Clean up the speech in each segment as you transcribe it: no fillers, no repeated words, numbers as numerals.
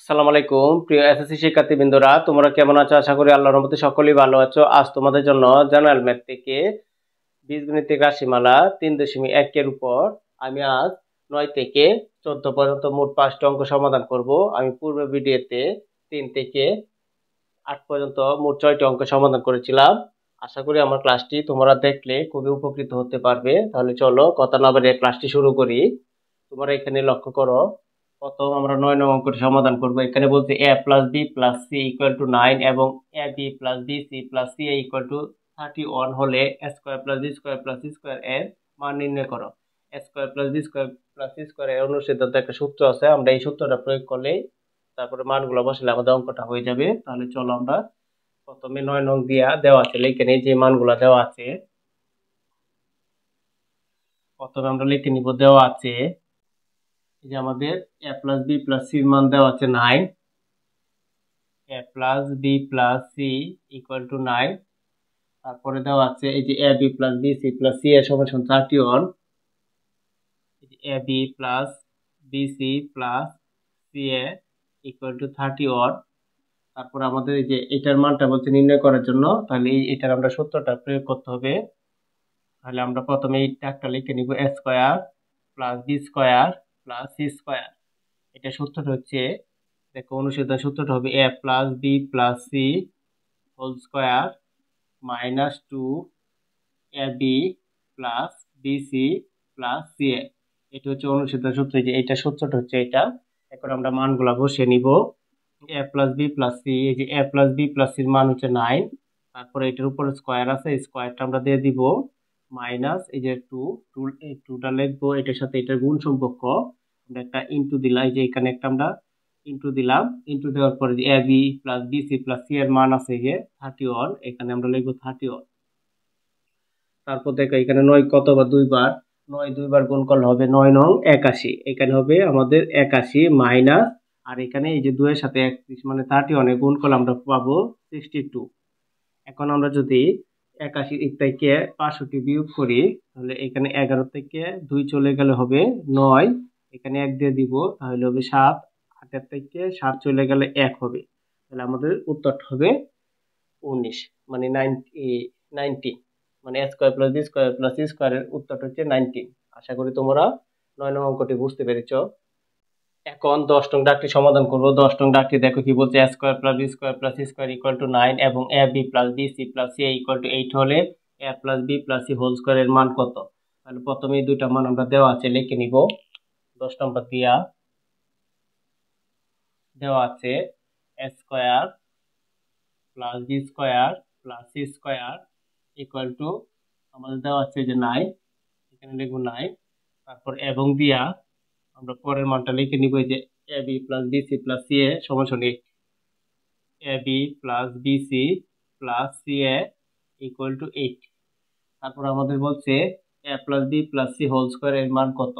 আসসালামু আলাইকুম প্রিয় এসএসসি শিক্ষার্থীবৃন্দরা, তোমরা কেমন আছো? আশা করি আল্লাহর রহমতে সকলেই ভালো আছো। আজ তোমাদের জন্য জেনারেল ম্যাথ থেকে বীজগণিতিক রাশিমালা 3.1 এর উপর আমি আজ 9 থেকে 14 পর্যন্ত মোট 5টি অঙ্ক সমাধান করব। আমি পূর্ব ভিডিওতে 3 থেকে 8 পর্যন্ত মোট 6টি অঙ্ক সমাধান করেছিলাম। আশা করি আমার ক্লাসটি তোমরা দেখলে খুবই উপকৃত হতে পারবে। তাহলে চলো কথা না বাড়িয়ে ক্লাসটি শুরু করি। তোমরা এখানে লক্ষ্য করো, প্রথম আমরা 9 নং অঙ্কটি সমাধান করব। এখানে বলছে a plus b plus c equal to 9 এবং ab plus bc plus ca equal two 31 হলে a square plus b square plus c square এর মান নির্ণয় করো। a square plus b square plus c square এর অনুসিদ্ধান্ত একটা সূত্র আছে, আমরা এই সূত্রটা প্রয়োগ করলে তারপরে মানগুলো বসালে আমাদের অঙ্কটা হয়ে যাবে। তাহলে চলো আমরা প্রথমে 9 নং দিয়া দেওয়া আছে, এখানে যে মানগুলো দেওয়া আছে প্রথমে আমরা লিখে নিব। দেওয়া আছে যে আমাদের a plus b plus c এর মান দেওয়া আছে 9, a plus b plus c equal to 9। তারপরে দেওয়া আছে এই যে ab plus bc plus c এর সমান 31, ab plus bc plus ca equal two 31। তারপর আমাদের এই যে এটার মানটা বলছে নির্ণয় করার জন্য, তাহলে এটার আমরা সূত্রটা প্রয়োগ করতে হবে। তাহলে আমরা প্রথমে এই একটা লিখে নিব, a square plus b square plus c square. এটা সূত্রটা হচ্ছে, দেখো অনুসিদ্ধান্ত সূত্রটা হবে a plus b plus c whole square minus 2 ab plus bc plus ca। এটা হচ্ছে অনুসিদ্ধান্ত সূত্র। যে এটা সূত্রটা হচ্ছে এটা। এখন আমরা মানগুলা বসিয়ে নিব। a plus b plus c, এই যে a plus b plus c এর মান হচ্ছে 9। তারপরে এটার উপরে স্কয়ার আছে, এই স্কয়ারটা আমরা দিয়ে দিব মাইনাস এই যে 2, এই 2টা লিখবো, এটার সাথে এটার গুণ সম্পর্ক আমরা একটা ইনটু দিলাম। এই যে এখানে একটা আমরা ইনটু দিলাম। ইনটু দেওয়ার পরে যে ab plus bc plus c এর মান আছে যে 31, এখানে আমরা লিখবো 31। তারপর দেখো এখানে 9 কতবার দুইবার, 9 দুইবার গুণ করলে হবে 9 নং 81। এখানে হবে আমাদের 81 মাইনাস, আর এখানে এই যে 2 এর সাথে 31 মানে 31 এ গুণ করলে আমরা পাবো 62। এখন আমরা যদি 81 থেকে 65 বিয়োগ করি, তাহলে এখানে 11 থেকে 2 চলে গেলে হবে 9, এখানে 1 দিয়ে দিব, তাহলে হবে 7। 8 থেকে 7 চলে গেলে 1 হবে। তাহলে আমাদের উত্তরটা হবে 19, মানে 90 মানে a square plus b square plus c স্কয়ারের উত্তরটা হচ্ছে 19। আশা করি তোমরা 9 নং অঙ্কটি বুঝতে পেরেছো। এখন 10 নং দাগটি সমাধান করব। 10 নং দাগটি দেখো কি বলছে, a square plus b square plus c square equal to 9 এবং ab plus bc plus ca equal to 8 হলে a plus b plus c whole স্কয়ারের মান কত? তাহলে প্রথমে এই দুইটা মান আমরা দেওয়া আছে লিখে নিব। 10 নম্বর দিয়া দেওয়া আছে a square plus b square plus c square equal two আমাদের দেওয়া আছে যে 9, এখানে লিখব 9। তারপর এবং দিয়া আমরা পরের মানটা লিখে নিব, যে ab plus bc plus ca সমান সমান 8, ab plus bc plus ca equal to 8। তারপর আমাদের বলছে a plus b plus c whole square এর মান কত?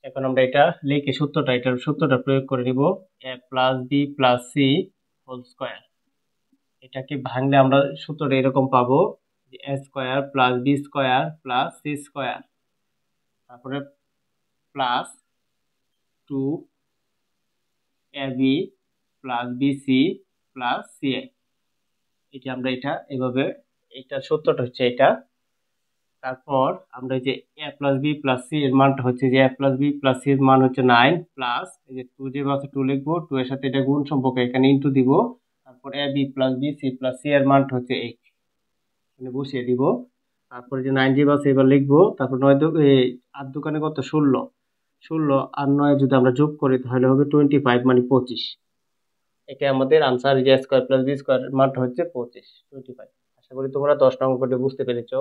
এখন আমরা এটা লিখে এটার সূত্রটা প্রয়োগ করে নিব। a plus b plus c whole square, এটাকে ভাঙলে আমরা সূত্রটা এরকম পাবো যে a square plus b square plus c square, তারপরে plus 2 ab plus bc plus ca। এটা আমরা এটা এভাবে, এটা সূত্রটা হচ্ছে এটা। তারপর আমরা যে a plus b plus c এর মানটা হচ্ছে যে a plus b plus c এর মান হচ্ছে 9 প্লাস এই যে 2 যে আছে 2 লিখবো, 2 এর সাথে এটা গুণ সম্পর্ক এখানে ইনটু দিব। তারপর ab plus bc plus c এর মানটা হচ্ছে 8, এখানে বসিয়ে দিব। তারপরে যে 9 যে আছে এবার লিখবো। তারপর 9 8 দোকানে কত? 16, 16 আর 9 যদি আমরা যোগ করি তাহলে হবে 25 মানে 25। এটা আমাদের আনসার, যে স্কয়ার প্লাস বি স্কয়ার মানটা হচ্ছে 25। আশা করি তোমরা 10 নং অঙ্কটি বুঝতে পেরেছো।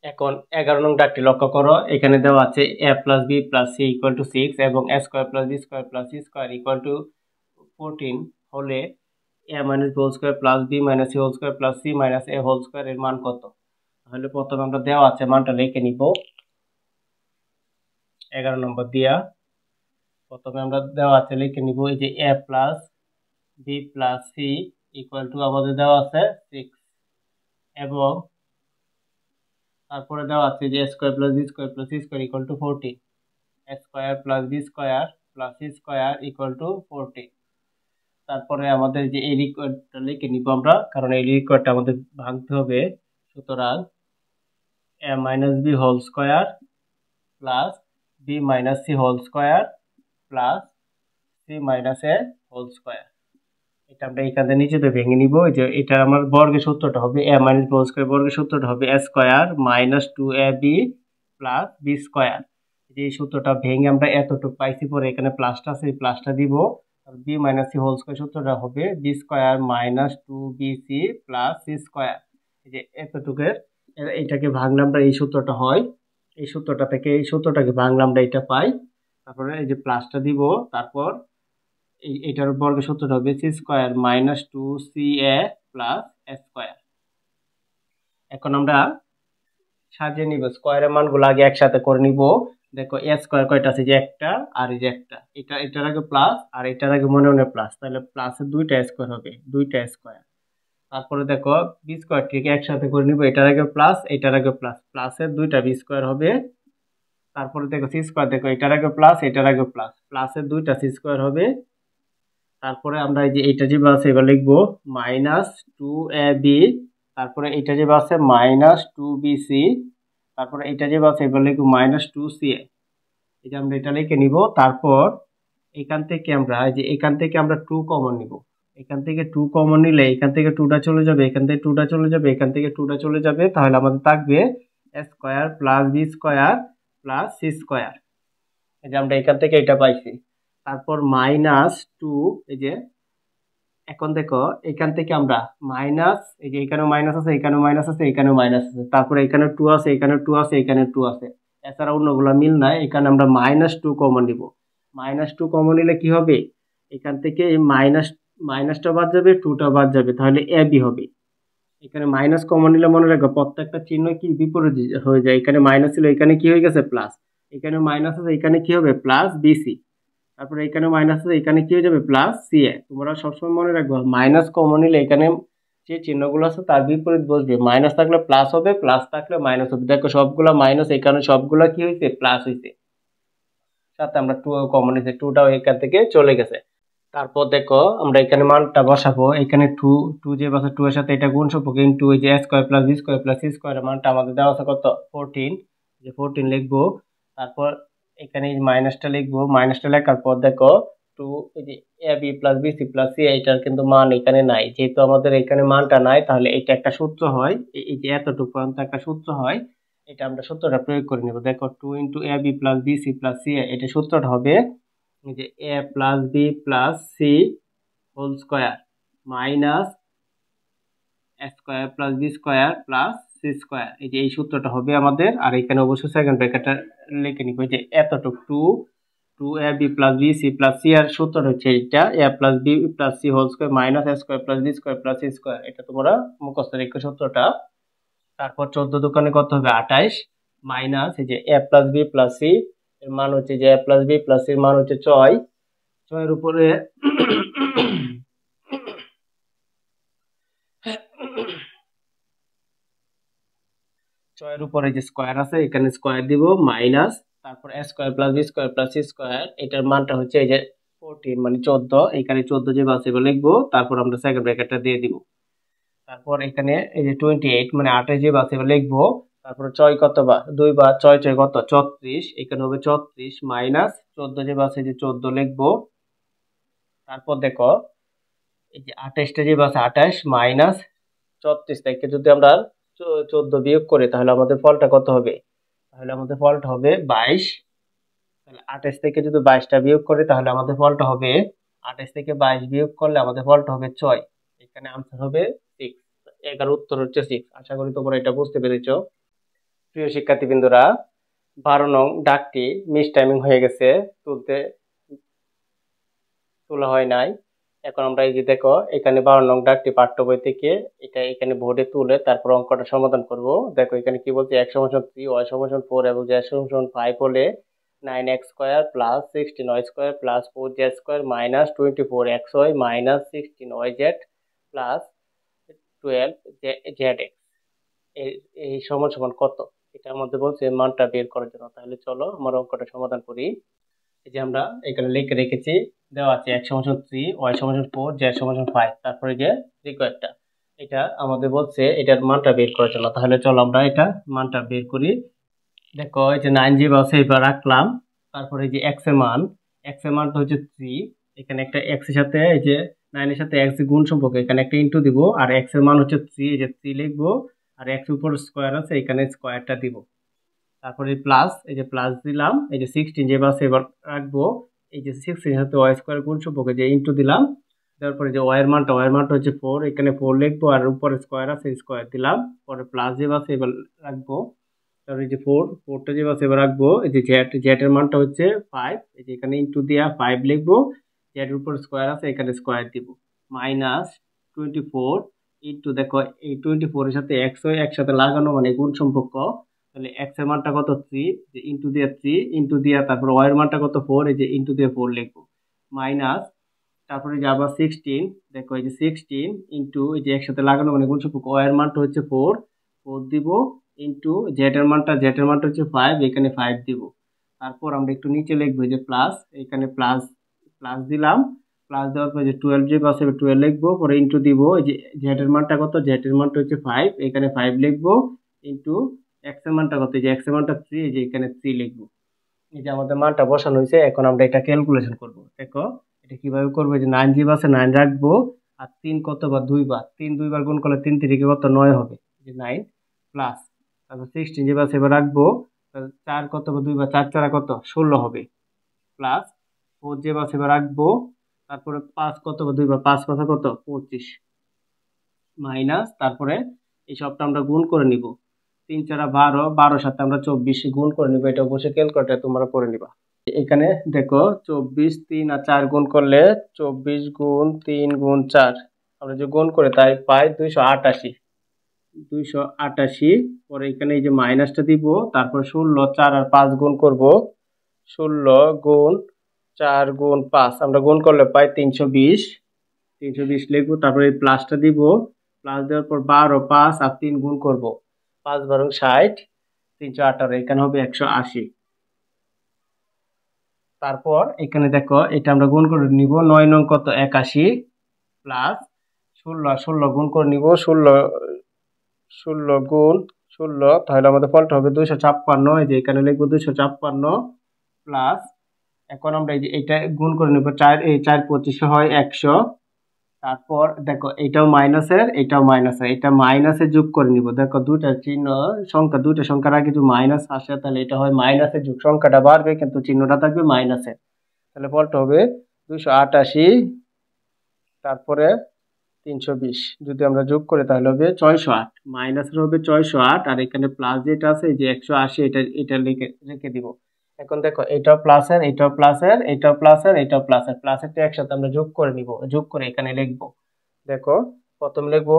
এখন 11 নং দাগটি লক্ষ্য করো। এখানে দেওয়া আছে a plus b plus c equal to 6 এবং a square plus b square plus c square equal to 14 হলে a minus b whole square plus b minus c whole square plus c minus a whole square এর মান কত? তাহলে প্রথমে আমরা দেওয়া আছে মানটা লিখে নিব। 11 নম্বর দিয়া প্রথমে আমরা দেওয়া আছে লিখে নিব, এই যে a plus b plus c equal two আমাদের দেওয়া আছে 6 এবং তারপরে দেওয়া আছে যে a square plus b square plus c square equal to 14, a square plus b square plus c square equal to 14। তারপরে আমাদের যে এই লিকুইডটা লিখে নিব আমরা, কারণ এই লিকুইডটা আমাদের ভাঙতে হবে। সুতরাং a minus b whole square plus b minus C whole square plus c minus a whole square. এটা আমরা এখানে নিচেতে ভেঙে নিব। এই যে এটা আমার বর্গের সূত্রটা হবে a minus b whole square, বর্গের সূত্রটা হবে a square minus 2ab plus B square. এই সূত্রটা ভেঙে আমরা এতটুকু পাইছি, পরে এখানে প্লাসটা আছে, এই প্লাসটা দিব। B minus C whole square সূত্রটা হবে b square minus 2bc plus C square. এই যে এতটুকুর এটাকে ভাঙলে আমরা এই সূত্রটা হয়, এই সূত্রটা থেকে এই সূত্রটাকে ভাঙলে আমরা এটা পাই। তারপরে এই যে প্লাসটা দিব, তারপর এইটার বর্গের সূত্রটা হবে C square minus 2ca plus A square. এখন আমরা সাজিয়ে নিব, স্কোয়ারের মানগুলো আগে একসাথে করে নিব। দেখো এ স্কোয়ার কয়টা আছে, যে একটা আর এই যে একটা, এটার আগে প্লাস আর এটার আগে মনে মনে প্লাস, তাহলে প্লাসের দুইটা স্কোয়ার হবে, দুইটা স্কোয়ার। তারপরে দেখো বি স্কোয়ার ঠিক একসাথে করে নিব, এটার আগে প্লাস এটার আগে প্লাস, প্লাসের দুইটা বি স্কোয়ার হবে। তারপরে দেখো সি স্কোয়ার, দেখো এটার আগে প্লাস এটার আগে প্লাস, প্লাসের দুইটা সি স্কোয়ার হবে। তারপরে আমরা এই যে এইটা যে আছে এবার লিখবো মাইনাস 2ab, তারপরে এটা যে আছে মাইনাস 2bc, তারপরে এটা যে আছে এবার লিখবো মাইনাস 2ca। এই যে আমরা এটা লিখে নিব। তারপর এখান থেকে আমরা এই যে এখান থেকে আমরা 2 কমন নিব, এখান থেকে 2 কমন নিলে এখান থেকে 2টা চলে যাবে, এখান থেকে 2টা চলে যাবে, এখান থেকে 2টা চলে যাবে, তাহলে আমাদের থাকবে a square plus b square plus c square. এই যে আমরা এখান থেকে এটা পাইছি। তারপর মাইনাস 2, এই যে এখন দেখো এখান থেকে আমরা মাইনাস, এই যে এখানেও মাইনাস আছে, এখানেও মাইনাস আছে, এখানেও মাইনাস আছে, তারপরে এখানে 2 আছে, এখানে 2 আছে, এখানে 2 আছে, এছাড়া অন্যগুলো মিল নাই। এখানে আমরা মাইনাস 2 কমন নিব। মাইনাস 2 কমন নিলে কি হবে, এখান থেকে এই মাইনাসটা বাদ যাবে, 2টা বাদ যাবে, তাহলে এ বি হবে। এখানে মাইনাস কমন নিলে মনে রাখবো প্রত্যেকটা চিহ্ন কি বিপরীত হয়ে যায়, এখানে মাইনাস ছিল, এখানে কি হয়ে গেছে প্লাস, এখানে মাইনাস আছে, এখানে কি হবে প্লাস বিসি, তারপরে এখানে মাইনাস আছে, এখানে কি হয়ে যাবে প্লাস সিএ। তোমরা সবসময় মনে রাখবে মাইনাস কমন নিলে এখানে যে চিহ্নগুলো আছে তার বিপরীত বসবে, মাইনাস থাকলে প্লাস হবে, প্লাস থাকলে মাইনাস হবে। দেখো সবগুলা মাইনাস, এখানে সবগুলা কি হয়েছে প্লাস হয়েছে, সাথে আমরা 2 কমন নিয়েছি, 2টাও এখান থেকে চলে গেছে। তারপর দেখো আমরা এখানে মানটা বসাবো, এখানে 2 যে বসে 2 এর সাথে এটা গুণ সম্পর্ক ইনটু এই যে a square plus b square plus c স্কয়ারের মানটা আমাদের দেওয়া আছে কত 14, যে 14 লিখবো। তারপর এখানে এই মাইনাসটা লিখবো, মাইনাসটা লেখার পর দেখো 2 এই যে ab plus bc plus c, এটার কিন্তু মান এখানে নাই, যেহেতু আমাদের এখানে মানটা নাই, তাহলে এটা একটা সূত্র হয়, এই যে এতটুকু পর্যন্ত একটা সূত্র হয়, এটা আমরা সূত্রটা প্রয়োগ করে নেব। দেখো 2 into ab plus bc plus c, এটা সূত্রটা হবে এই যে a plus B plus C whole square minus A square plus B square plus C square. এই যে এই সূত্রটা হবে আমাদের। আর এখানে অবশ্যই সেকেন্ড ব্র্যাকেটটা লিখে নিব, যে এতটুকু 2ab plus B C plus C, আর সূত্রটা হচ্ছে এটা a plus B plus C whole square minus A square plus B square plus C square. এটা তোমরা মুখস্থ রেখো সূত্রটা। তারপর 14 দোকানে কত হবে 28 মাইনাস এই যে a plus B plus c এর মান হচ্ছে, যে a plus B plus c এর মান হচ্ছে 6, 6 এর উপরে 6 এর উপরে যে স্কয়ার আছে এখানে স্কয়ার দিব মাইনাস, তারপর a square plus b square plus c square, এটার মানটা হচ্ছে এই যে 14 মানে 14, এখানে 14 যে আছে লিখবো, তারপর আমরা সেকেন্ড ব্র্যাকেটটা দিয়ে দিব। তারপর এখানে এই যে 28 মানে 28 যে আছে লিখবো, তারপর 6 কত বার 2 বার 6 6 কত 34, এখানে হবে 34 মাইনাস 14 যে আছে যে 14 লিখবো। তারপর দেখো এই যে 28টা যে আছে 28 মাইনাস 34 থেকে যদি আমরা 14 বিয়োগ করি, তাহলে আমাদের ফলটা কত হবে, তাহলে আমাদের ফলটা হবে 22। তাহলে 28 থেকে যদি 22টা বিয়োগ করি, তাহলে আমাদের ফলটা হবে 28 থেকে 22 বিয়োগ করলে আমাদের ফলটা হবে 6, এখানে आंसर হবে 6। এর উত্তর হচ্ছে 6। আশা করি তোমরা এটা বুঝতে পেরেছো। প্রিয় শিক্ষার্থীবৃন্দরা, 12 নং ডাকটি মিস টাইমিং হয়ে গেছে, তোলা হয় নাই। এখন আমরা এই যে দেখো এখানে 12 নং ডাকটি পাঠ্য বই থেকে এটা এখানে বোর্ডে তুলে তারপর অঙ্কটা সমাধান করব। দেখো এখানে কি বলছে, x সমান 3 y সমান 4 এবং z সমান 5 হলে 9x square plus 16y square plus 4z square minus 24xy minus 16yz plus 12zx এই সমান সমান কত, এটার মধ্যে বলছে মানটা বের করার জন্য। তাহলে চলো আমরা অঙ্কটা সমাধান করি। এই যে আমরা এখানে লিখে রেখেছি, দেওয়া আছে x সমান 3, y সমান 4, z সমান 5, তারপরে যে রিকোয়ারটা এটা আমাদের বলছে এটার মানটা বের করার জন্য। তাহলে চলো আমরা এটা মানটা বের করি। দেখো এই যে 9 যেভাবে আছে এবার রাখলাম, তারপরে এই যে x এর মানটা হচ্ছে 3, এখানে একটা x এর সাথে এই যে 9 এর সাথে x গুণ সম্পর্ক, এখানে একটা ইনটু দিব, আর x এর মান হচ্ছে 3, এই যে 3 লিখবো, আর x এর উপর স্কয়ার আছে এখানে স্কয়ারটা দিব। তারপরে প্লাস, এই যে প্লাস দিলাম, এই যে 16 যেভাবে আছে এবার রাখবো, এই যে 16 এর সাথে y স্কয়ার গুণ সম্পর্ক যে ইনটু দিলাম, তারপরে যে y এর মানটা হচ্ছে 4, এখানে 4 লিখবো, আর উপরে স্কয়ার আছে স্কয়ার দিলাম, পরে প্লাস যেভাবে আছে এবার রাখবো। তারপরে এই যে 4টা যেভাবে আছে এবার রাখবো, এই যে z এর মানটা হচ্ছে 5, এই যে এখানে ইনটু দিয়া 5 লিখবো, z এর উপর স্কয়ার আছে এখানে স্কয়ার দিব, মাইনাস 24 ইনটু, দেখো এই 24 এর সাথে x একসাথে লাগানো মানে গুণ সম্পর্ক, তাহলে x এর মানটা কত 3, যে ইনটু দিয়া 3 ইনটু দিয়া, তারপর y এর মানটা কত 4, এই যে ইনটু দিয়া 4 লিখবো, মাইনাস, তারপরে যে আবার 16, দেখো এই যে 16 ইনটু, এই যে একসাথে লাগানো মানে গুণ সম্পর্ক, y এর মানটা হচ্ছে 4 দিব, ইনটু z এর মানটা হচ্ছে 5, এখানে 5 দিব। তারপর আমরা একটু নিচে লিখবো যে প্লাস, এখানে প্লাস প্লাস দিলাম, প্লাস দেওয়ার পর যে 12 যে পাশে 12 লিখবো, পরে ইনটু দিব, এই যে z এর মানটা কত, z এর মানটা হচ্ছে 5, এখানে 5 লিখবো, ইনটু x এর মানটা কত, এই যে x এর মানটা 3, এই যে এখানে 3 লিখবো। এই যে আমাদের মানটা বসানো হয়েছে, এখন আমরা এটা ক্যালকুলেশন করব। দেখো এটা কিভাবে করবো, যে 9 জি বাসে 9 রাখবো, আর 3 কতবার, 2 বার, 3 2 বার গুণ করলে 3 3 কত 9 হবে, যে 9, প্লাস তারপর 16 জি বাসে এবার রাখবো, 4 কতবার 2 বার, 4 4 কত 16 হবে, প্লাস 4 জি বাসে এবার রাখবো, তারপরে 5 কতবার 2 বার, 5 কত কত 25, মাইনাস, তারপরে এই সবটা আমরা গুণ করে নিব, 3 4 12, 12 সাথে আমরা 24 গুণ করে নিব, এটা অবশ্যই ক্যালকুলেটর তোমরা করে নিবা। এখানে দেখো 24, 3 আর 4 গুণ করলে 24 গুণ 3 গুণ 4, আমরা যে গুণ করে তাই পাই 288, পরে এখানে এই যে মাইনাসটা দিব, তারপর 16, 4 আর 5 গুণ করব, 16 গুণ 4 গুণ 5 আমরা গুণ করলে পাই 320 লিখবো, তারপরে এই প্লাসটা দিব, প্লাস দেওয়ার পর 12, 5 আর 3 গুণ করব, 5 12 60, 318, এখানে হবে 180। তারপর এখানে দেখো এটা আমরা গুণ করে নিব, 9 9 কত 81, প্লাস 16 গুণ করে নিব, 16 গুণ 16, তাহলে আমাদের ফলটা হবে 256, এই যে এখানে লিখবো 256, প্লাস এখন আমরা এই যে এটা গুণ করে নিব, 4 এই 4 25 হয় 100, তারপর দেখো এটাও মাইনাসের, এটা মাইনাসে যোগ করে নিব, দেখো দুটা সংখ্যার আগে যদি মাইনাস আসে তাহলে এটা হয় মাইনাসের যোগ, সংখ্যাটা বাড়বে কিন্তু চিহ্নটা থাকবে মাইনাসের, তাহলে ফলটা হবে 288, তারপরে 320 যদি আমরা যোগ করি তাহলে হবে 608, মাইনাসের হবে 608, আর এখানে প্লাস যেটা আছে এই যে 180, এটা রেখে দিব। এখন দেখো এটাও প্লাসের, প্লাসের তো একসাথে আমরা যোগ করে নিব, যোগ করে এখানে লিখবো, দেখো প্রথম লিখবো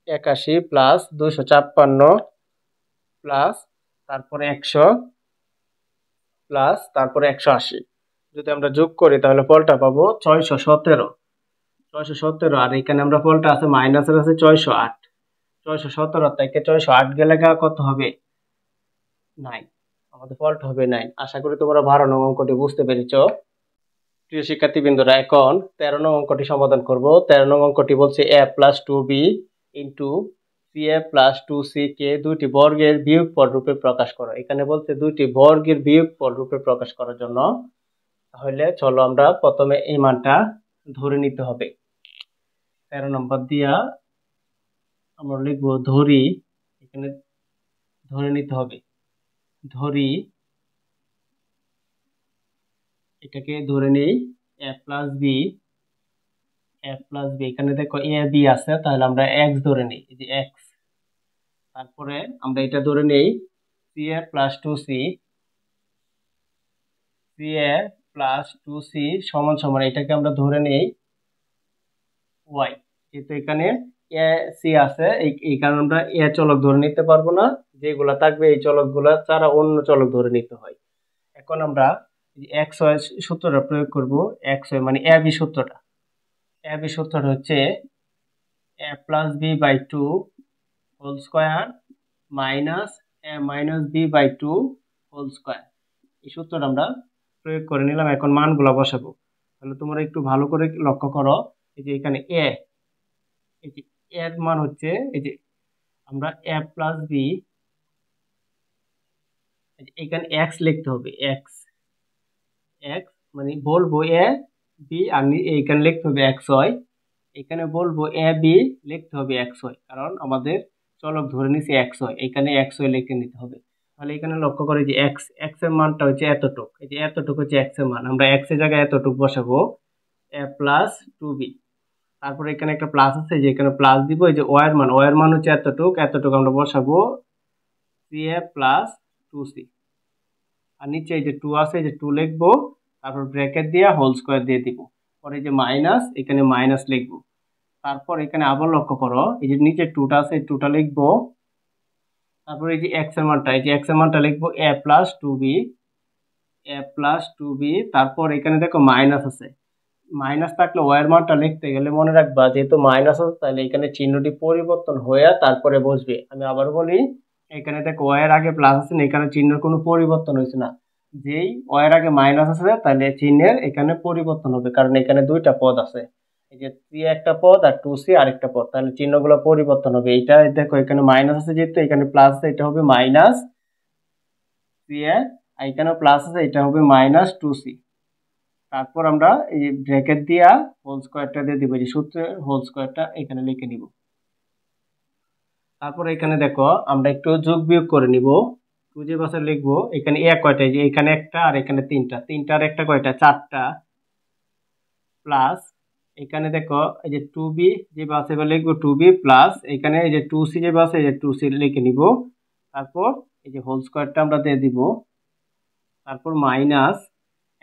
81 প্লাস 256 প্লাস তারপরে 100 প্লাস তারপরে 180, যদি আমরা যোগ করি তাহলে ফলটা পাবো 617, আর এখানে আমরা ফলটা আছে মাইনাসের আছে 617 থেকে 608 গেলে কত হবে 9, আমাদের ফলটা হবে 9। আশা করি তোমরা 12 নং অঙ্কটি বুঝতে পেরেছো। প্রিয় শিক্ষার্থীবৃন্দরা, এখন 13 নং অঙ্কটি সমাধান করব। 13 নং অঙ্কটি বলছে a plus 2b into ca plus 2c কে দুইটি বর্গের বিয়োগফল রূপে প্রকাশ করো। এখানে বলছে দুইটি বর্গের বিয়োগফল রূপে প্রকাশ করার জন্য, তাহলে চলো আমরা প্রথমে এই মানটা ধরে নিতে হবে। 13 নম্বর দিয়া আমরা লিখবো ধরি, এখানে ধরে নিতে হবে, ধরি এটাকে ধরে নেই a প্লাস বি, এখানে দেখো a b আছে, তাহলে আমরা x ধরে নেই, এই যে x, তারপরে আমরা এটা ধরে নেই ca প্লাস 2c সমান সমান, এটাকে আমরা ধরে নেই y, যেহেতু এখানে a c আছে এই কারণে আমরা a চলক ধরে নিতে পারবো না, যেগুলা থাকবে এই চলকগুলা ছাড়া অন্য চলক ধরে নিতে হয়। এখন আমরা x y সূত্রটা প্রয়োগ করব, x y মানে a b সূত্রটা, হচ্ছে a plus b by 2 whole square minus a minus b by 2 whole square, এই সূত্রটা আমরা প্রয়োগ করে নিলাম, এখন মানগুলো বসাবো। তাহলে তোমরা একটু ভালো করে লক্ষ্য করো, এই যে এখানে এই যে এর মান হচ্ছে, এই যে আমরা এ প্লাস বি, এখানে এক্স লিখতে হবে, এক্স এক্স মানে বলবো এ বি, আর এইখানে লিখতে হবে এক্স ওয়াই, এখানে বলবো এ বি লিখতে হবে এক্স ওয়াই, কারণ আমাদের চলক ধরে নিছি এক্স ওয়াই, এখানে এক্স ওয়াই লিখে নিতে হবে। তাহলে এখানে লক্ষ্য করে যে এক্স এক্স এর মানটা হচ্ছে এতটুক, এই যে এতটুক হচ্ছে এক্স এর মান, আমরা এক্স এর জায়গায় এতটুক বসাবো, এ প্লাস টু বি। তারপরে এখানে একটা প্লাস আছে, যে এখানে প্লাস দিব, এই যে ওয়াই এর মান হচ্ছে এতটুক, এতটুক আমরা বসাবো সি এ প্লাস টু সি। আর নিচে এই যে টু আছে, এই যে টু লিখবো, তারপর ব্র্যাকেট দিয়ে হোল স্কোয়ার দিয়ে দিব, পরে এই যে মাইনাস, এখানে মাইনাস লিখবো। তারপর এখানে আবার লক্ষ্য করো, এই যে নিচে টুটা আছে, এই টুটা লিখবো, তারপর এই যে এক্স এর মানটা, এই যে এক্স এর মানটা লিখবো এ প্লাস টু বি, এ প্লাস টু বি। তারপর এখানে দেখো মাইনাস আছে, মাইনাস থাকলে ওয়াই এর মানটা লিখতে গেলে মনে রাখবা যেহেতু মাইনাস আছে, তাহলে এখানে চিহ্নটি পরিবর্তন হয়ে তারপরে বসবে। আমি আবার বলি, এখানে দেখো ওয়াই এর আগে প্লাস আছে, এখানে চিহ্নের কোনো পরিবর্তন হয়েছে না, যেই ওয়াই এর আগে মাইনাস আছে তাহলে চিহ্নের এখানে পরিবর্তন হবে, কারণ এখানে দুইটা পদ আছে, এই যে সি একটা পদ আর টু সি আরেকটা পদ, তাহলে চিহ্নগুলো পরিবর্তন হবে। এইটা দেখো এখানে মাইনাস আছে, যেহেতু এখানে প্লাস আছে, এটা হবে মাইনাস সি এ, আর এখানে প্লাস আছে, এটা হবে মাইনাস টু সি। তারপর আমরা এই ব্র্যাকেট দিয়া হোল স্কোয়ারটা দিয়ে দিব, যে সূত্রের হোল স্কোয়ারটা এখানে লিখে নিব। তারপর এখানে দেখো আমরা একটু যোগ বিয়োগ করে নিব, টু যে বাসে লিখবো, এখানে এ কয়টা, যে এখানে একটা আর এখানে তিনটা, তিনটার একটা কয়টা, চারটা, প্লাস এখানে দেখো এই যে টু বি যে বাসে লিখবো টু বি, প্লাস এখানে এই যে টু সি যে বাসে, এই যে টু সি লিখে নিব। তারপর এই যে হোল স্কোয়ারটা আমরা দিয়ে দিব, তারপর মাইনাস।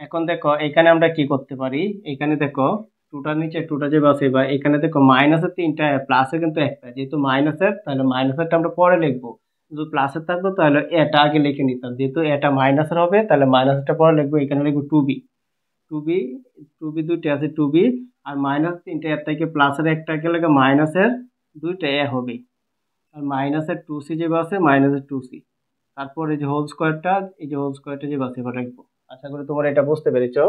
এখন দেখো এখানে আমরা কি করতে পারি, এখানে দেখো টুটার নিচে টুটা যে বাসে, বা এখানে দেখো মাইনাসের তিনটা প্লাসে কিন্তু একটা, যেহেতু মাইনাসের তাহলে মাইনাসেরটা আমরা পরে লিখবো, যদি প্লাসের থাকতো তাহলে এটা আগে লিখে নিতাম, যেহেতু এটা মাইনাসের হবে তাহলে মাইনাসটা পরে লিখবো, এখানে লিখবো two b, two b, two b দুইটা আছে টু বি, আর মাইনাস তিনটা এর থেকে প্লাসের একটা গেলে মাইনাসের দুইটা এ হবে, আর মাইনাসের টু সি যে বাসে মাইনাসের টু সি। তারপর এই যে হোল স্কোয়ারটা, এই যে হোল স্কোয়ারটা যে বাসে এবার লিখবো। আশা করি তোমরা এটা বুঝতে পেরেছো।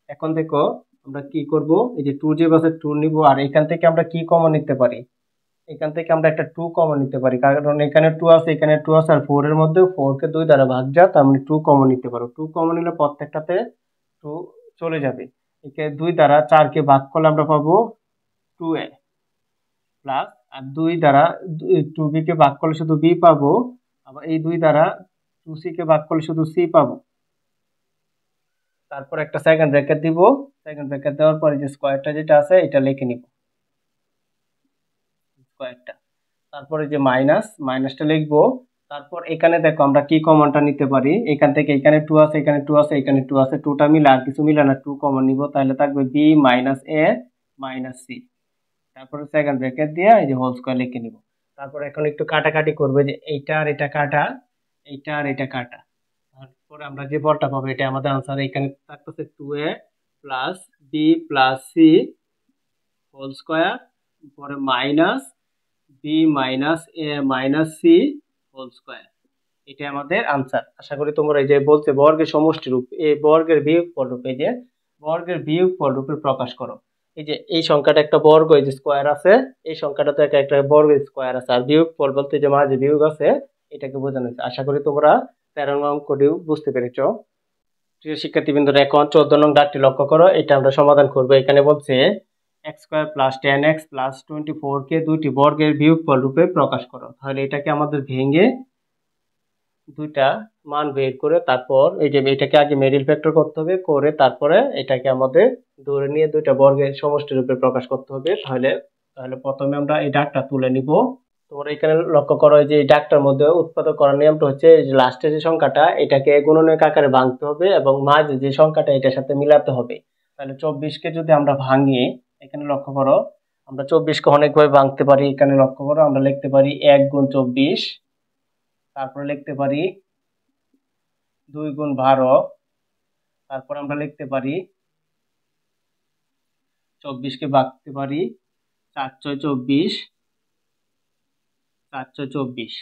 এখন দেখো আমরা কি করব, এই যে টু যে বাসে টু নিব, আর এখান থেকে আমরা কি কমন নিতে পারি, এখান থেকে আমরা একটা টু কমন নিতে পারি, কারণ এখানে টু আছে, এখানে টু আছে, আর ফোর এর মধ্যে ফোর কে দুই দ্বারা ভাগ যা, তার মানে টু কমন নিতে পারো। টু কমন নিলে প্রত্যেকটাতে টু চলে যাবে, একে দুই দ্বারা চারকে ভাগ করলে আমরা পাবো টু এ, প্লাস আর দুই দ্বারা টু বি কে ভাগ করলে শুধু বি পাবো, আবার এই দুই দ্বারা টু সি কে ভাগ করলে শুধু সি পাবো। তারপর একটা সেকেন্ড ব্র্যাকেট দিব, সেকেন্ড ব্র্যাকেট দেওয়ার পরে যে স্কোয়ারটা যেটা আছে এটা লিখে নিব, স্কোয়ারটা। তারপরে যে মাইনাসটা লিখবো। তারপর এখানে দেখো আমরা কি কমনটা নিতে পারি, এখান থেকে এখানে টু আছে, এখানে টু আছে, এখানে টু আছে, টুটা মিলে আর কিছু মিলে না, টু কমন নিব, তাহলে থাকবে B minus A minus C. তারপরে সেকেন্ড ব্র্যাকেট দিয়ে এই যে হোল স্কোয়ার লিখে নিব। তারপর এখন একটু কাটাকাটি করবে, যে এইটা আর এটা কাটা, এইটা আর এটা কাটা, তারপরে আমরা যে বলটা পাবো এটা আমাদের আনসার। এখানে থাকতেছে two A plus B plus C whole square, পরে minus B minus A minus C whole square, এটা আমাদের আনসার। আশা করি তোমরা এই যে বলছে বর্গের সমষ্টি রূপ, এই বর্গের বিয়োগফল রূপে, যে বর্গের বিয়োগফল রূপে প্রকাশ করো। এই যে এই সংখ্যাটা একটা বর্গ, এই যে স্কোয়ার আছে, এই সংখ্যাটাতে একটা বর্গের স্কোয়ার আছে, আর বিয়োগফল বলতে যে মাঝে বিয়োগ আছে এটাকে বোঝানো হয়েছে। আশা করি তোমরা 13 নং অঙ্কটিও বুঝতে পেরেছো। প্রিয় শিক্ষার্থীবৃন্দরা, এখন 14 নং দাগটি লক্ষ্য করো, এটা আমরা সমাধান করবো। এখানে বলছে x square plus 10x plus 24 কে দুইটি বর্গের বিয়োগফল রূপে প্রকাশ করো। তাহলে এটাকে আমাদের ভেঙে দুইটা মান বের করে তারপর এই যে এটাকে আগে মিডল ফ্যাক্টর করতে হবে, করে তারপরে এটাকে আমাদের ধরে নিয়ে দুইটা বর্গের সমষ্টি রূপে প্রকাশ করতে হবে। তাহলে তাহলে প্রথমে আমরা এই দাগটা তুলে নিব। তোমরা এখানে লক্ষ্য করো, যে এই দাগটার মধ্যে উৎপাদক করার নিয়মটা হচ্ছে, যে লাস্টে যে সংখ্যাটা এটাকে গুণনীয়ক আকারে ভাঙতে হবে এবং মাঝে যে সংখ্যাটা এটার সাথে মিলাতে হবে। তাহলে 24 কে যদি আমরা ভাঙি, এখানে লক্ষ্য করো আমরা 24 কে অনেকভাবে ভাঙতে পারি। এখানে লক্ষ্য করো আমরা লিখতে পারি 1 গুণ 24, তারপরে লিখতে পারি 2 গুণ 12, তারপর আমরা লিখতে পারি 24 কে ভাঙতে পারি 4 ছয় 24, 4 ছয় 24,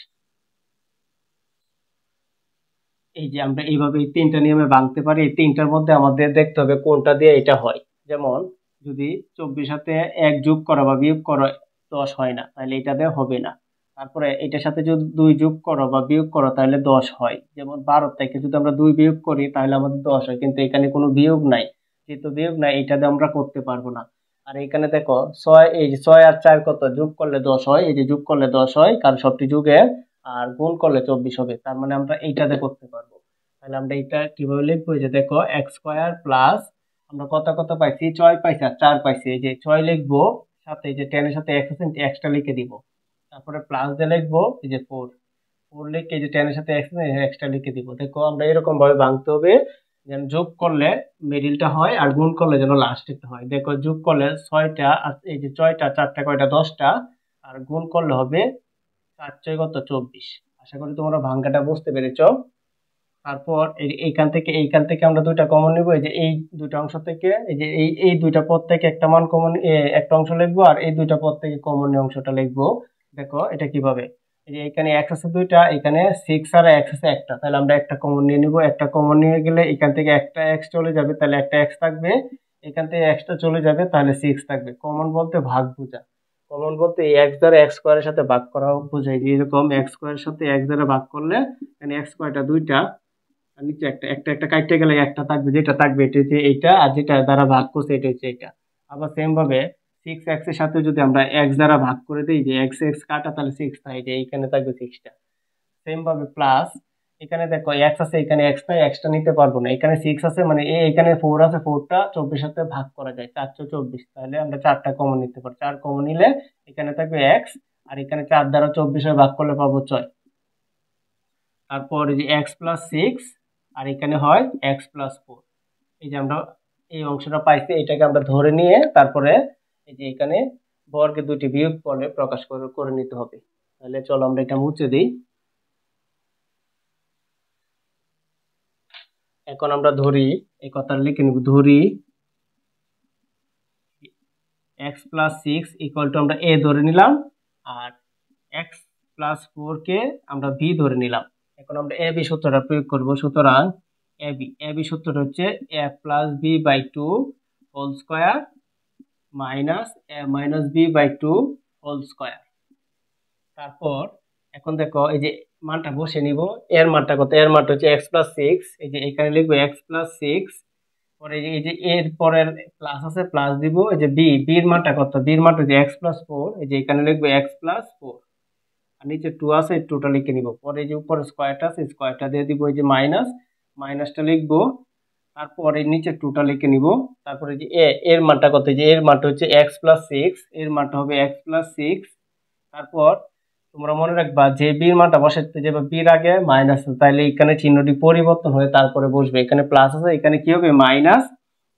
এই যে আমরা এইভাবে এই তিনটা নিয়মে ভাঙতে পারি। এই তিনটার মধ্যে আমাদের দেখতে হবে কোনটা দিয়ে এটা হয়। যেমন যদি 24 সাথে 1 যোগ করো বা বিয়োগ করো 10 হয় না, তাহলে এটা দিয়ে হবে না। তারপরে এটার সাথে যদি 2 যোগ করো বা বিয়োগ করো তাহলে 10 হয়। যেমন 12 থেকে যদি আমরা 2 বিয়োগ করি তাহলে আমাদের 10 হয়, কিন্তু এখানে কোনো বিয়োগ নাই। যেহেতু বিয়োগ নাই, এটা দিয়ে আমরা করতে পারবো না। আর এখানে দেখো 6, এই যে 6 আর 4 কত, যোগ করলে 10 হয়। এই যে যোগ করলে 10 হয়, কারণ সবটি যুগের। আর গুণ করলে 24 হবে, তার মানে আমরা এইটাতে করতে পারবো। তাহলে আমরা এটা কিভাবে লিখবো? এই যে দেখো এক্স স্কোয়ার প্লাস, আমরা কত কত পাইছি, 6 পাইছি আর 4 পাইছি। এই যে 6 লিখবো, সাথে এই যে 10 এর সাথে এক্স আছে, এক্সটা লিখে দিব। তারপরে প্লাস দিয়ে লিখবো এই যে 4, 4 লিখে এই যে 10 এর সাথে এক্স আছে, এক্সটা লিখে দিব। দেখো আমরা এরকম ভাবে ভাঙতে হবে যেন যোগ করলে মিডিলটা হয় আর গুণ করলে যেন লাস্টেরটা হয়। দেখো যোগ করলে 6টা, আর এই যে 6টা 4টা কয়টা, 10টা। আর গুণ করলে হবে 4 6 কত, 24। আশা করি তোমরা ভাঙাটা বুঝতে পেরেছো। তারপর এইখান থেকে আমরা দুইটা কমন নিব। এই যে এই দুইটা অংশ থেকে, এই যে এই দুইটা পদ থেকে একটা মান কমন, একটা অংশ লিখবো, আর এই দুইটা পদ থেকে কমন অংশটা লিখবো। দেখো এটা কিভাবে, এই যে এখানে এক্স আছে দুইটা, এখানে 6 আর এক্স আছে একটা, তাহলে আমরা একটা কমন নিয়ে নিব। একটা কমন নিয়ে গেলে এখান থেকে একটা এক্স চলে যাবে, তাহলে একটা এক্স থাকবে। এখান থেকে এক্সটা চলে যাবে, তাহলে 6 থাকবে। কমন বলতে ভাগ বোঝা। কমন বলতে এই এক্স দ্বারা এক্স স্কোয়ারের সাথে ভাগ করা বোঝায়। যে এরকম এক্স স্কোয়ারের সাথে এক্স দ্বারা ভাগ করলে এখানে এক্স স্কোয়ারটা দুইটা, আর নিচে একটা একটা একটা কাটতে গেলে একটা থাকবে, যেটা থাকবে এটা হচ্ছে এইটা, আর যেটা দ্বারা ভাগ করছে এটা হচ্ছে এটা। আবার সেম ভাবে 6x এর সাথে যদি আমরা x দ্বারা ভাগ করে দিই, যে x x কাটা, তাহলে 6 থাকে, যে এইখানে থাকবে 6টা। সেম ভাবে প্লাস, এখানে দেখো x আছে, এখানে x নাই, x টা নিতে পারবো না। এখানে 6 আছে মানে এখানে 4 আছে, 4টা 24 সাথে ভাগ করা যায়, 424। তাহলে আমরা 4টা কমন নিতে পারি। 4 কমন নিলে এখানে থাকবে x, আর এখানে 4 দ্বারা 24 ভাগ করলে পাবো 6। তারপর এই যে এক্স প্লাস 6, আর এখানে হয় এক্স প্লাস 4। এই যে আমরা এই অংশটা পাইছি, এটাকে আমরা ধরে নিয়ে তারপরে এই যে এখানে বর্গের দুটি বিয়োগ করে প্রকাশ করে নিতে হবে। তাহলে চলো আমরা এটা মুছে দিই। এখন আমরা ধরি, এই কথাটা লিখে নিব, ধরি এক্স প্লাস 6 ইকুয়াল টু, আমরা এ ধরে নিলাম, আর এক্স প্লাস 4 কে আমরা বি ধরে নিলাম। এখন আমরা এ বি সূত্রটা প্রয়োগ করব। সুতরাং এ বি সূত্রটা হচ্ছে A plus B by 2 whole square minus A minus B by 2 whole square. তারপর এখন দেখো এই যে মানটা বসে নিব। এর মানটা কত, এর মানটা হচ্ছে এক্স প্লাস 6। এই যে এখানে লিখবো এক্স প্লাস 6, পরে এই যে এর পরের প্লাস আছে, প্লাস দিব। এই যে বির মানটা কত, বির মানটা হচ্ছে এক্স প্লাস 4। এই যে এখানে লিখবো এক্স প্লাস 4, আর নিচে 2 আছে, 2টা লিখে নিব। পরে এই যে উপরে স্কোয়ারটা আছে, স্কোয়ারটা দিয়ে দিব। এই যে মাইনাসটা লিখবো। তারপর এই নিচে 2টা লিখে নিব। তারপরে যে এর মানটা কত, যে এর মানটা হচ্ছে এক্স প্লাস 6, এর মানটা হবে এক্স প্লাস 6। তারপর তোমরা মনে রাখবা যে বির মানটা বসাতে যাবে বির আগে মাইনাস, তাইলে এখানে চিহ্নটি পরিবর্তন হয়ে তারপরে বসবে। এখানে প্লাস আছে, এখানে কি হবে মাইনাস,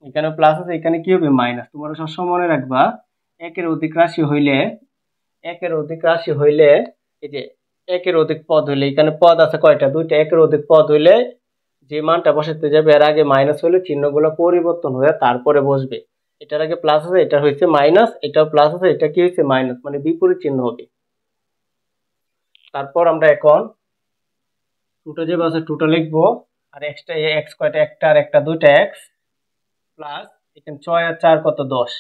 এখানে প্লাস আছে, এখানে কি হবে মাইনাস। তোমরা সবসময় মনে রাখবা একের অধিক রাশি হইলে, একের অধিক রাশি হইলে এই যে একের অধিক পদ হইলে, এখানে পদ আছে কয়টা, দুইটা। একের অধিক পদ হইলে যে মানটা বসাতে যাবে এর আগে মাইনাস হলে চিহ্নগুলো পরিবর্তন হয়ে তারপরে বসবে। এটার আগে প্লাস আছে, এটা হয়েছে মাইনাস, এটাও প্লাস আছে, এটা কি হয়েছে মাইনাস, মানে বিপরীত চিহ্ন হবে। তারপর আমরা এখন টুটা যে আছে, টুটা লিখবো। আর এক্সটা, এক্স কয়টা, একটা আর একটা, দুইটা এক্স প্লাস এখানে 6 আর 4 কত, 10।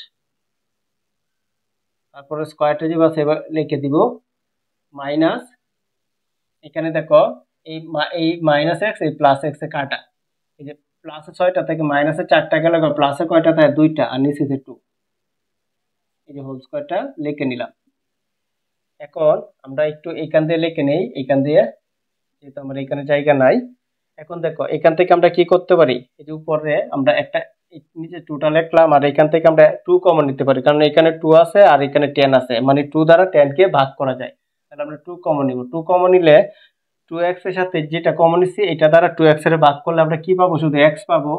তারপরে স্কোয়ারটা যে আছে এবার লিখে দিব মাইনাস, এখানে দেখো এই মাইনাস এক্স, এই প্লাস এক্স এ কাটা। এই যে প্লাসে 6টা থেকে মাইনাসে 4টা গেলে প্লাসে কয়টা থাকে, 2টা, আর নিচে 2। এই যে হোল স্কোয়ারটা লিখে নিলাম। এখন আমরা একটু এখান দিয়ে লিখে নেই, এখান দিয়ে, যেহেতু আমার এখানে জায়গা নাই। এখন দেখো এখান থেকে আমরা কি করতে পারি, এই যে উপরে আমরা একটা নিচে 2টা লিখলাম, আর এখান থেকে আমরা 2 কমন নিতে পারি, কারণ এখানে 2 আছে আর এখানে 10 আছে, মানে 2 দ্বারা 10 কে ভাগ করা যায়। তাহলে আমরা 2 কমন নিব। 2 কমন নিলে 2x এর সাথে যেটা কমন নিচ্ছি এটা দ্বারা 2x এর ভাগ করলে আমরা কি পাবো, শুধু x পাবো।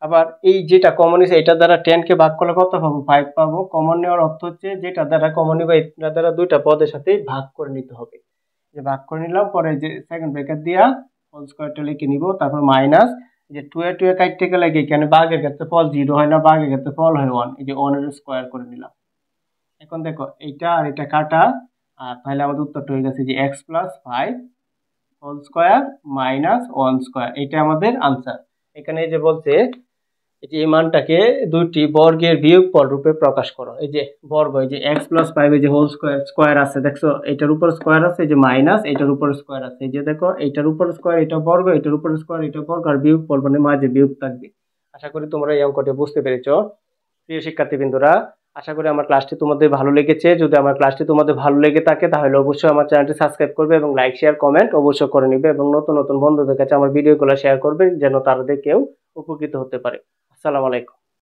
আবার এই যেটা কমন নিচ্ছে এটা দ্বারা 10 কে ভাগ করলে কত পাবো, 5 পাবো। কমন নেওয়ার অর্থ হচ্ছে যেটা দ্বারা কমন নিব এটা দ্বারা দুইটা পদের সাথে ভাগ করে নিতে হবে। যে ভাগ করে নিলাম, পরে যে সেকেন্ড ব্র্যাকেট দিয়া হোল স্কয়ারটা লিখে নিব। তারপর মাইনাস, যে 2 এ 2 এ কাটতে গেলে এখানে ভাগের ক্ষেত্রে ফল 0 হয় না, ভাগের ক্ষেত্রে ফল হয় 1। এই যে 1 এর স্কয়ার করে নিলাম। এখন দেখো এইটা আর এটা কাটা, আর তাহলে আমাদের উত্তরটা হয়ে গেছে যে x plus 5 whole square minus 1 square, এটা আমাদের আনসার। এখানে এই যে বলছে এই যে এই মানটাকে দুইটি বর্গের বিয়োগফল রূপে প্রকাশ করো। এই যে বর্গ, এই যে x + 5 এই যে হোল স্কোয়ার স্কোয়ার আছে, দেখছো এটার উপর স্কোয়ার আছে, এই যে মাইনাস এটার উপর স্কোয়ার আছে, এই যে দেখো এটার উপর স্কোয়ার এটা বর্গ, এটার উপর স্কোয়ার এটা বর্গ, আর বিয়োগফল মানে মাঝে বিয়োগ থাকবে। আশা করি তোমরা এই অঙ্কটি বুঝতে পেরেছো। প্রিয় শিক্ষার্থীবৃন্দরা, আশা করি আমার ক্লাসটি তোমাদের ভালো লেগেছে। যদি আমার ক্লাসটি তোমাদের ভালো লেগে থাকে তাহলে অবশ্যই আমার চ্যানেলটি সাবস্ক্রাইব করবে এবং লাইক শেয়ার কমেন্ট অবশ্যই করে নিবে, এবং নতুন নতুন বন্ধুদের কাছে আমার ভিডিওগুলো শেয়ার করবে যেন তাদের কেউ উপকৃত হতে পারে। আসসালামু আলাইকুম।